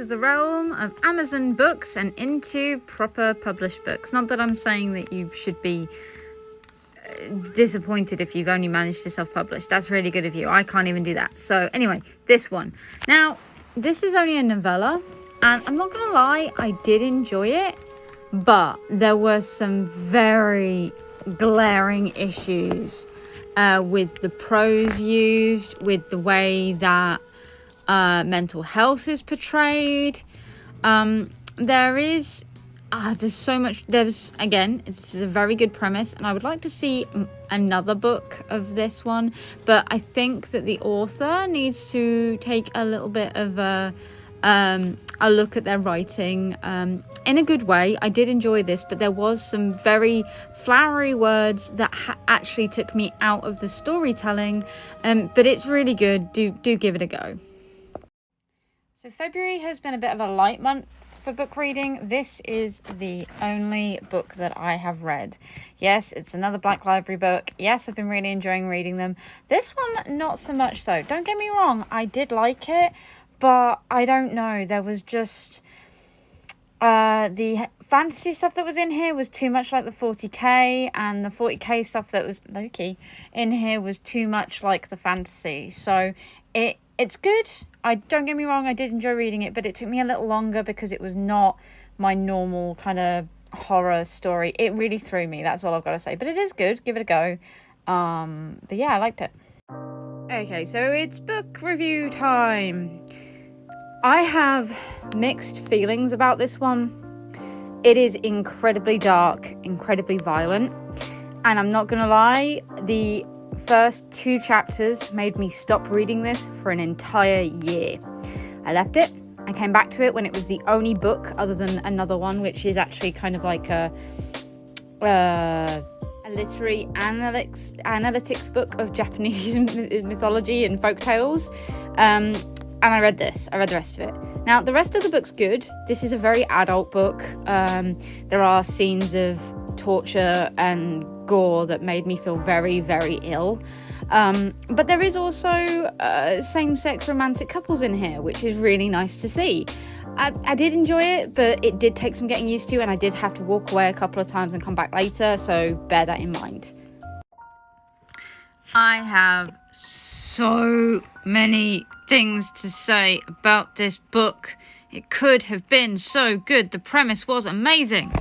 of the realm of Amazon books and into proper published books. Not that I'm saying that you should be disappointed if you've only managed to self-publish. That's really good of you. I can't even do that. So anyway, this one. Now, this is only a novella, and I'm not gonna lie, I did enjoy it, but there were some very glaring issues with the prose used, with the way that mental health is portrayed. There's so much. Again, this is a very good premise, and I would like to see another book of this one, but I think that the author needs to take a little bit of a look at their writing in a good way. I did enjoy this, but there was some very flowery words that actually took me out of the storytelling, but it's really good. Do give it a go. So February has been a bit of a light month for book reading. This is the only book that I have read. Yes, it's another Black Library book. Yes, I've been really enjoying reading them. This one, not so much though. Don't get me wrong, I did like it, but I don't know. There was just the fantasy stuff that was in here was too much like the 40k, and the 40k stuff that was low-key in here was too much like the fantasy. So it's good. Don't get me wrong, I did enjoy reading it, but it took me a little longer because it was not my normal kind of horror story. It really threw me, that's all I've got to say. But it is good, give it a go. But yeah, I liked it. Okay, so it's book review time. I have mixed feelings about this one. It is incredibly dark, incredibly violent, and I'm not gonna lie, the first 2 chapters made me stop reading this for an entire year. I left it. I came back to it when it was the only book other than another one, which is actually kind of like a literary analytics book of Japanese mythology and folk tales. And I read this. I read the rest of it. Now, the rest of the book's good. This is a very adult book. There are scenes of torture and gore that made me feel very, very ill. But there is also same-sex romantic couples in here, which is really nice to see. I did enjoy it, but it did take some getting used to, and I did have to walk away a couple of times and come back later, so bear that in mind. I have so many things to say about this book. It could have been so good. The premise was amazing.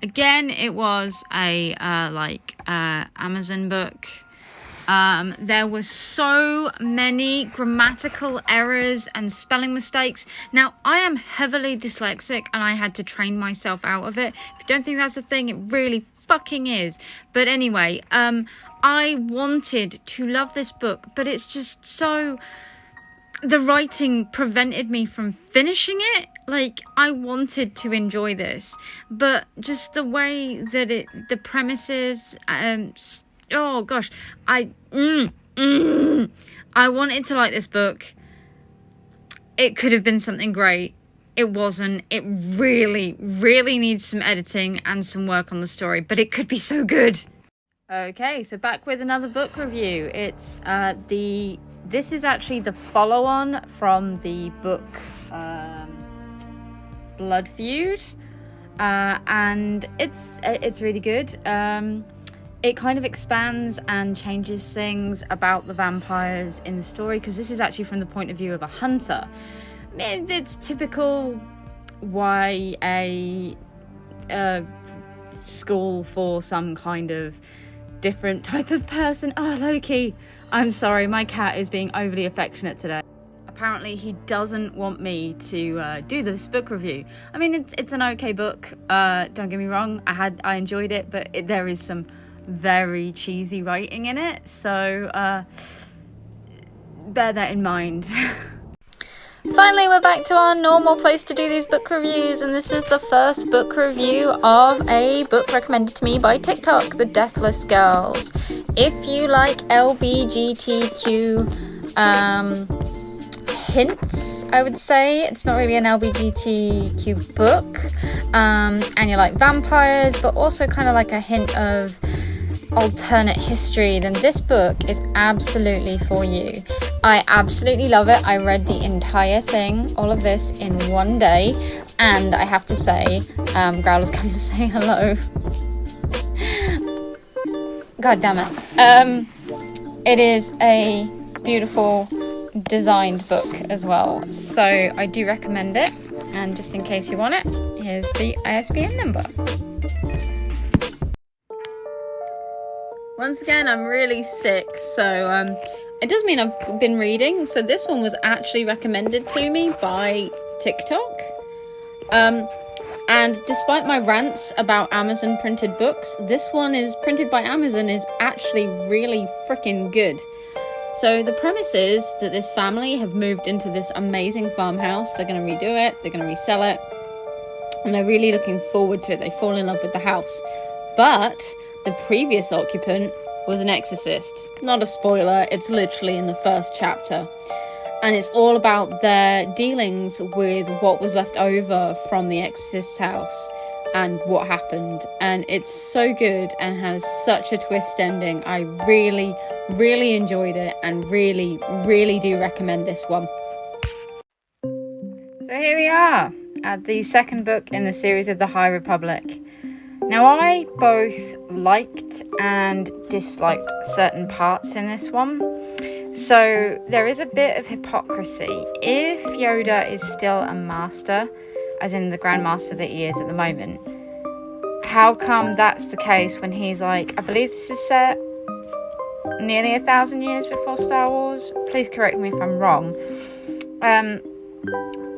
Again, it was a Amazon book. There were so many grammatical errors and spelling mistakes. Now, I am heavily dyslexic and I had to train myself out of it. If you don't think that's a thing, it really fucking is. But anyway, I wanted to love this book, but it's just so... The writing prevented me from finishing it. Like, I wanted to enjoy this, but just the way that the premises, oh gosh, I wanted to like this book. It could have been something great. It wasn't. It really, really needs some editing and some work on the story, but it could be so good. Okay, so back with another book review. It's this is actually the follow-on from the book Blood Feud, and it's really good. It kind of expands and changes things about the vampires in the story, because this is actually from the point of view of a hunter. It's typical YA school for some kind of different type of person. Oh, Loki, I'm sorry, my cat is being overly affectionate today. Apparently he doesn't want me to do this book review. I mean, it's an okay book, don't get me wrong, I enjoyed it, but there is some very cheesy writing in it, so bear that in mind. Finally, we're back to our normal place to do these book reviews, and this is the first book review of a book recommended to me by TikTok, The Deathless Girls. If you like LBGTQ hints, I would say, it's not really an LBGTQ book, and you like vampires, but also kind of like a hint of alternate history, then this book is absolutely for you. I absolutely love it. I read the entire thing, all of this, in one day, and I have to say, Growler's come to say hello. God damn it. It is a beautiful designed book as well, so I do recommend it. And just in case you want it, here's the ISBN number. Once again, I'm really sick, so it does mean I've been reading. So this one was actually recommended to me by TikTok. And despite my rants about Amazon printed books, this one is printed by Amazon is actually really freaking good. So the premise is that this family have moved into this amazing farmhouse. They're going to redo it, they're going to resell it, and they're really looking forward to it. They fall in love with the house. But the previous occupant was an exorcist. Not a spoiler, it's literally in the first chapter. And it's all about their dealings with what was left over from the exorcist's house and what happened. And it's so good and has such a twist ending. I really, really enjoyed it and really, really do recommend this one. So here we are at the second book in the series of the High Republic. Now, I both liked and disliked certain parts in this one. So there is a bit of hypocrisy. If Yoda is still a master, as in the Grand Master that he is at the moment, how come that's the case when he's like, I believe this is set nearly 1,000 years before Star Wars? Please correct me if I'm wrong.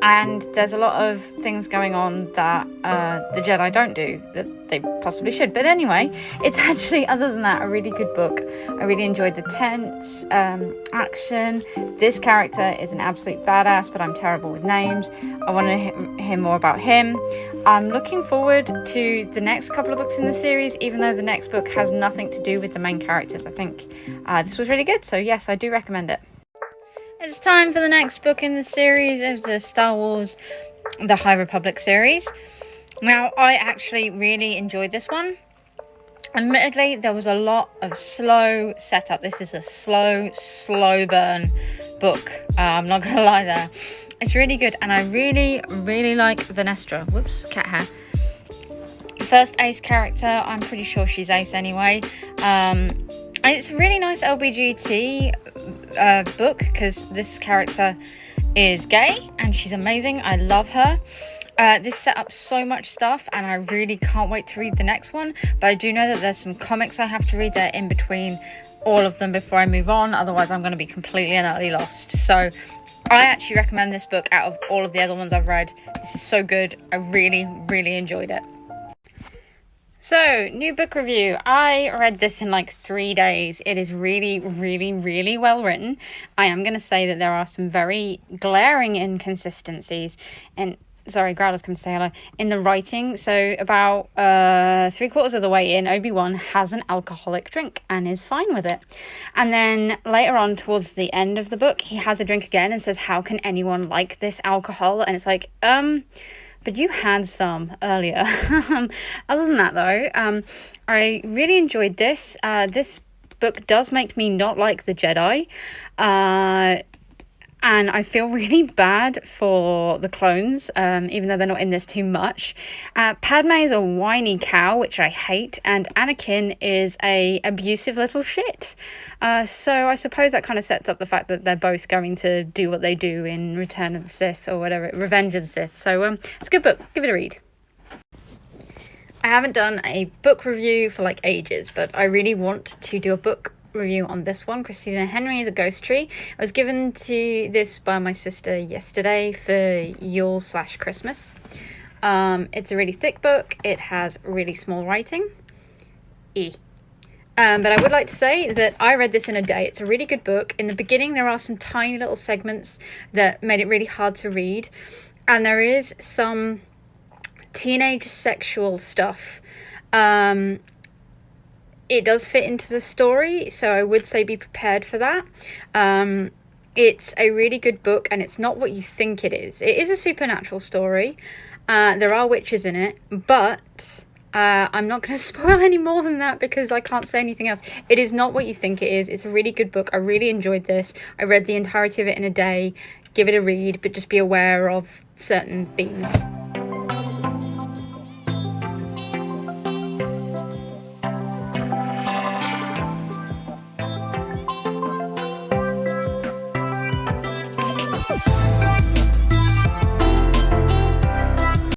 And there's a lot of things going on that the Jedi don't do that they possibly should. But anyway, it's actually, other than that, a really good book. I really enjoyed the tense action. This character is an absolute badass, but I'm terrible with names. I want to hear more about him. I'm looking forward to the next couple of books in the series, even though the next book has nothing to do with the main characters. I think this was really good. So yes, I do recommend it. It's time for the next book in the series of the Star Wars The High Republic series. Now, I actually really enjoyed this one. Admittedly, there was a lot of slow setup. This is a slow burn book. I'm not going to lie there. It's really good, and I really, really like Venestra. Whoops, cat hair. First Ace character, I'm pretty sure she's Ace anyway. And it's a really nice LBGT book because this character is gay and she's amazing. I love her. This set up so much stuff and I really can't wait to read the next one, but I do know that there's some comics I have to read there in between all of them before I move on, otherwise I'm going to be completely and utterly lost. So I actually recommend this book out of all of the other ones I've read. This is so good. I really, really enjoyed it. So, new book review. I read this in like 3 days. It is really, really, really well written. I am going to say that there are some very glaring inconsistencies and Growler's come to say hello, in the writing. So about 3/4 of the way in, Obi-Wan has an alcoholic drink and is fine with it. And then later on towards the end of the book, he has a drink again and says, how can anyone like this alcohol? And it's like, but you had some earlier. Other than that, though, I really enjoyed this. This book does make me not like the Jedi. And I feel really bad for the clones, even though they're not in this too much. Padme is a whiny cow, which I hate, and Anakin is a abusive little shit. So I suppose that kind of sets up the fact that they're both going to do what they do in Return of the Sith or whatever, Revenge of the Sith. So it's a good book. Give it a read. I haven't done a book review for like ages, but I really want to do a book review on this one, Christina Henry, The Ghost Tree. I was given to this by my sister yesterday for Yule/Christmas. It's a really thick book. It has really small writing. But I would like to say that I read this in a day. It's a really good book. In the beginning, there are some tiny little segments that made it really hard to read. And there is some teenage sexual stuff. It does fit into the story, so I would say be prepared for that. It's a really good book, and it's not what you think it is. It is a supernatural story. There are witches in it, but I'm not going to spoil any more than that because I can't say anything else. It is not what you think it is. It's a really good book. I really enjoyed this. I read the entirety of it in a day. Give it a read, but just be aware of certain themes.